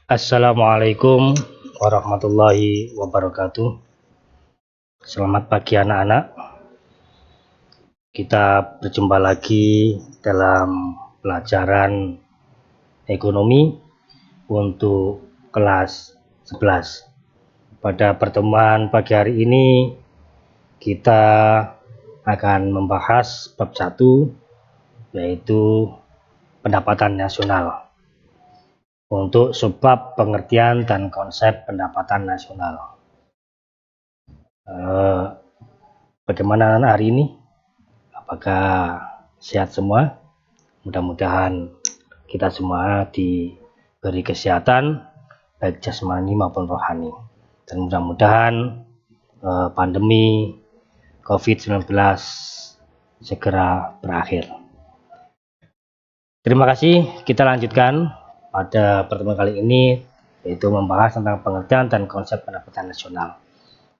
Assalamualaikum warahmatullahi wabarakatuh. Selamat pagi anak-anak. Kita berjumpa lagi dalam pelajaran ekonomi untuk kelas 11. Pada pertemuan pagi hari ini kita akan membahas bab 1, yaitu pendapatan nasional. Untuk subbab pengertian dan konsep pendapatan nasional. Bagaimana hari ini? Apakah sehat semua? Mudah-mudahan kita semua diberi kesehatan baik jasmani maupun rohani, dan mudah-mudahan pandemi COVID-19 segera berakhir. Terima kasih. Kita lanjutkan pada pertemuan kali ini, yaitu membahas tentang pengertian dan konsep pendapatan nasional.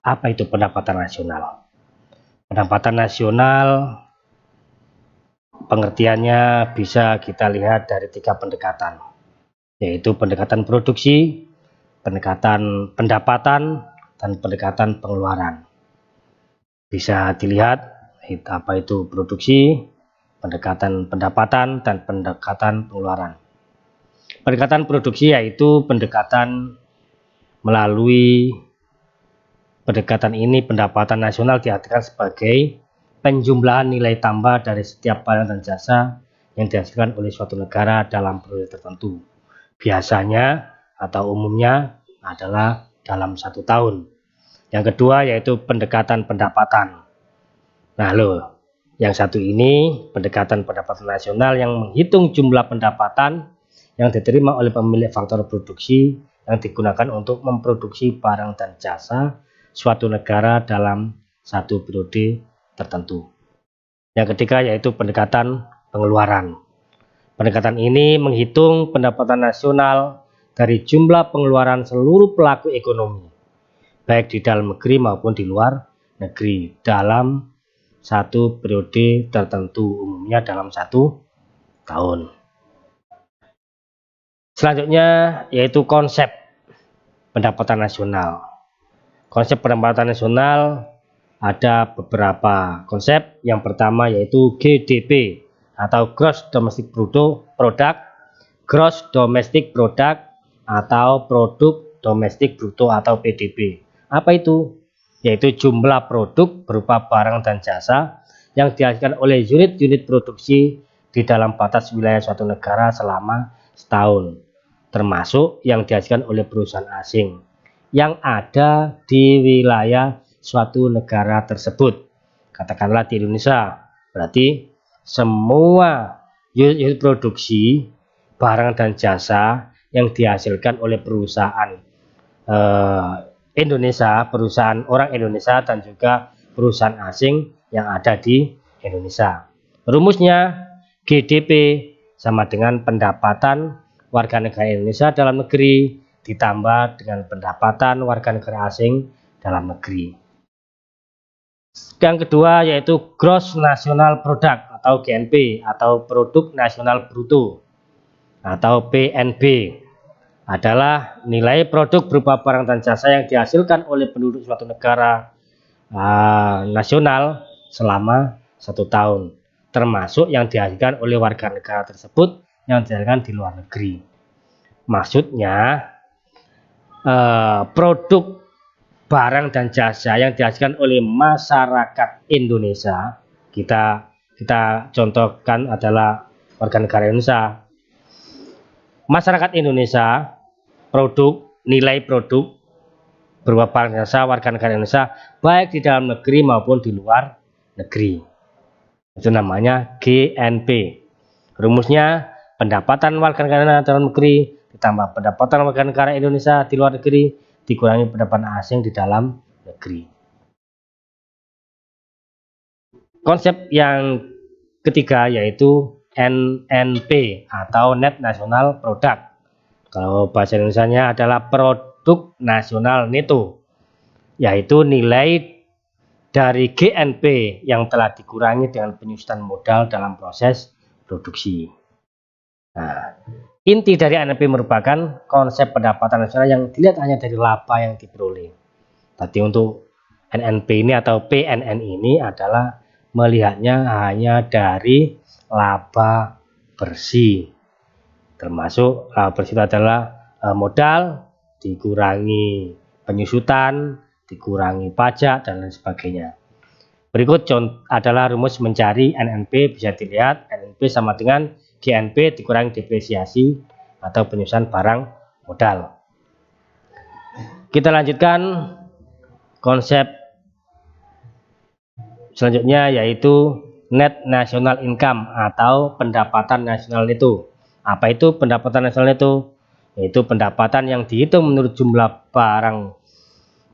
Apa itu pendapatan nasional? Pendapatan nasional pengertiannya bisa kita lihat dari 3 pendekatan, yaitu pendekatan produksi, pendekatan pendapatan, dan pendekatan pengeluaran. Bisa dilihat apa itu produksi, pendekatan pendapatan, dan pendekatan pengeluaran. Pendekatan produksi yaitu pendekatan melalui pendekatan ini pendapatan nasional diartikan sebagai penjumlahan nilai tambah dari setiap barang dan jasa yang dihasilkan oleh suatu negara dalam periode tertentu. Biasanya atau umumnya adalah dalam 1 tahun. Yang kedua yaitu pendekatan pendapatan. Nah yang satu ini pendekatan pendapatan nasional yang menghitung jumlah pendapatan yang diterima oleh pemilik faktor produksi yang digunakan untuk memproduksi barang dan jasa suatu negara dalam 1 periode tertentu. Yang ketiga yaitu pendekatan pengeluaran. Pendekatan ini menghitung pendapatan nasional dari jumlah pengeluaran seluruh pelaku ekonomi, baik di dalam negeri maupun di luar negeri, dalam 1 periode tertentu, umumnya dalam 1 tahun. Selanjutnya yaitu konsep pendapatan nasional. Konsep pendapatan nasional ada beberapa konsep. Yang pertama yaitu GDP atau Gross Domestic Product, Gross Domestic Product atau Produk Domestik Bruto atau PDB. Apa itu? Yaitu jumlah produk berupa barang dan jasa yang dihasilkan oleh unit-unit produksi di dalam batas wilayah suatu negara selama setahun, termasuk yang dihasilkan oleh perusahaan asing yang ada di wilayah suatu negara tersebut. Katakanlah di Indonesia, berarti semua unit produksi barang dan jasa yang dihasilkan oleh perusahaan Indonesia, perusahaan orang Indonesia dan juga perusahaan asing yang ada di Indonesia. Rumusnya GDP sama dengan pendapatan warga negara Indonesia dalam negeri ditambah dengan pendapatan warga negara asing dalam negeri. Yang kedua yaitu Gross National Product atau GNP atau Produk Nasional Bruto atau PNB, adalah nilai produk berupa barang dan jasa yang dihasilkan oleh penduduk suatu negara nasional selama 1 tahun, termasuk yang dihasilkan oleh warga negara tersebut yang dihasilkan di luar negeri. Maksudnya produk barang dan jasa yang dihasilkan oleh masyarakat Indonesia, kita contohkan adalah warga negara Indonesia. Masyarakat Indonesia, produk, nilai produk berupa barang dan jasa warga negara Indonesia baik di dalam negeri maupun di luar negeri. Itu namanya GNP. Rumusnya pendapatan warga negara dalam negeri ditambah pendapatan warga negara Indonesia di luar negeri dikurangi pendapatan asing di dalam negeri. Konsep yang ketiga yaitu NNP atau Net National Product. Kalau bahasa Indonesianya adalah Produk Nasional Neto, yaitu nilai dari GNP yang telah dikurangi dengan penyusutan modal dalam proses produksi. Nah, Inti dari NNP merupakan konsep pendapatan nasional yang dilihat hanya dari laba yang diperoleh. Tadi untuk NNP ini atau PNN ini adalah melihatnya hanya dari laba bersih. Termasuk laba bersih itu adalah modal dikurangi penyusutan, dikurangi pajak, dan lain sebagainya. Berikut adalah rumus mencari NNP. Bisa dilihat NNP sama dengan GNP dikurangi depresiasi atau penyusutan barang modal. Kita lanjutkan konsep selanjutnya, yaitu net national income atau pendapatan nasional neto. Apa itu pendapatan nasional neto? Yaitu pendapatan yang dihitung menurut jumlah barang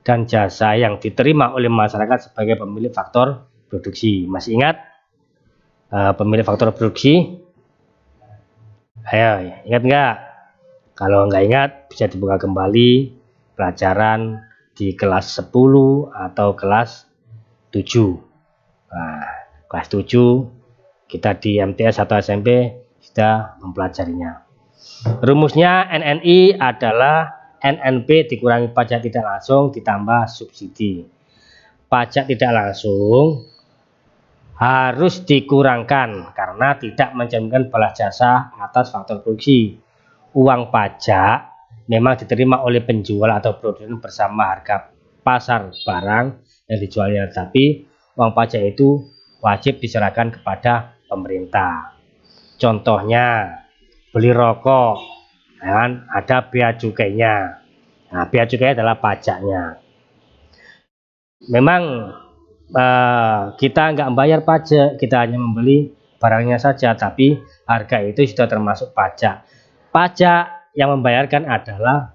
dan jasa yang diterima oleh masyarakat sebagai pemilik faktor produksi. Masih ingat pemilik faktor produksi? Ayo, ingat nggak? Kalau nggak ingat, bisa dibuka kembali pelajaran di kelas 10 atau kelas 7. Nah, kelas 7 kita di MTS atau SMP sudah mempelajarinya. Rumusnya NNI adalah NNP dikurangi pajak tidak langsung ditambah subsidi. Pajak tidak langsung harus dikurangkan karena tidak mencerminkan balas jasa atas faktor produksi. Uang pajak memang diterima oleh penjual atau produsen bersama harga pasar barang yang dijualnya, tapi uang pajak itu wajib diserahkan kepada pemerintah. Contohnya beli rokok, kan ada bea cukainya. Nah, bea cukai adalah pajaknya. Memang kita nggak membayar pajak, kita hanya membeli barangnya saja, tapi harga itu sudah termasuk pajak. Pajak yang membayarkan adalah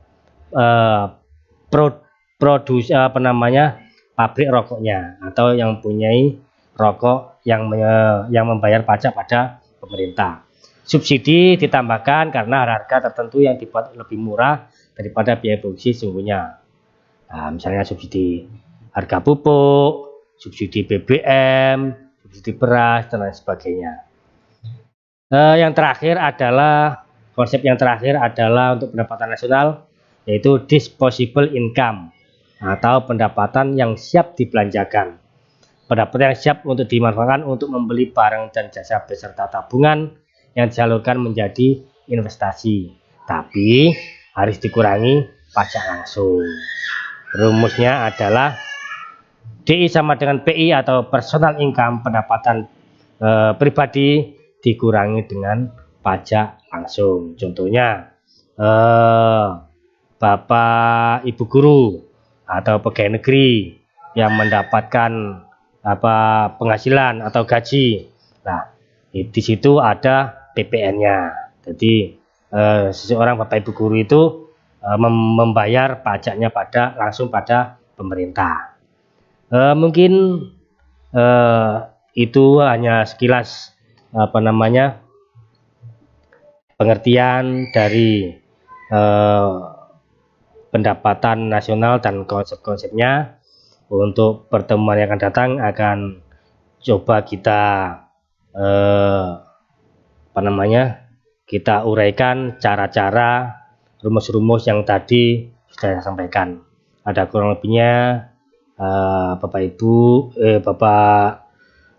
pabrik rokoknya atau yang mempunyai rokok yang membayar pajak pada pemerintah. Subsidi ditambahkan karena harga tertentu yang dibuat lebih murah daripada biaya produksi sesungguhnya. Nah, misalnya subsidi harga pupuk, subsidi BBM, subsidi beras, dan lain sebagainya. Yang terakhir adalah konsep yang terakhir adalah untuk pendapatan nasional, yaitu disposable income atau pendapatan yang siap dibelanjakan. Pendapatan yang siap untuk dimanfaatkan untuk membeli barang dan jasa beserta tabungan yang disalurkan menjadi investasi, tapi harus dikurangi pajak langsung. Rumusnya adalah DI sama dengan PI atau personal income, pendapatan pribadi dikurangi dengan pajak langsung. Contohnya Bapak Ibu guru atau pegawai negeri yang mendapatkan penghasilan atau gaji. Nah, di situ ada PPN-nya. Jadi seseorang Bapak Ibu guru itu membayar pajaknya langsung pada pemerintah. Mungkin itu hanya sekilas pengertian dari pendapatan nasional dan konsep-konsepnya. Untuk pertemuan yang akan datang akan coba kita kita uraikan cara-cara rumus-rumus yang tadi sudah saya sampaikan. Ada kurang lebihnya Bapak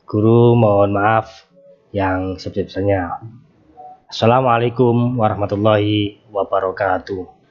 Guru mohon maaf yang sebesar-besarnya. Assalamualaikum warahmatullahi wabarakatuh.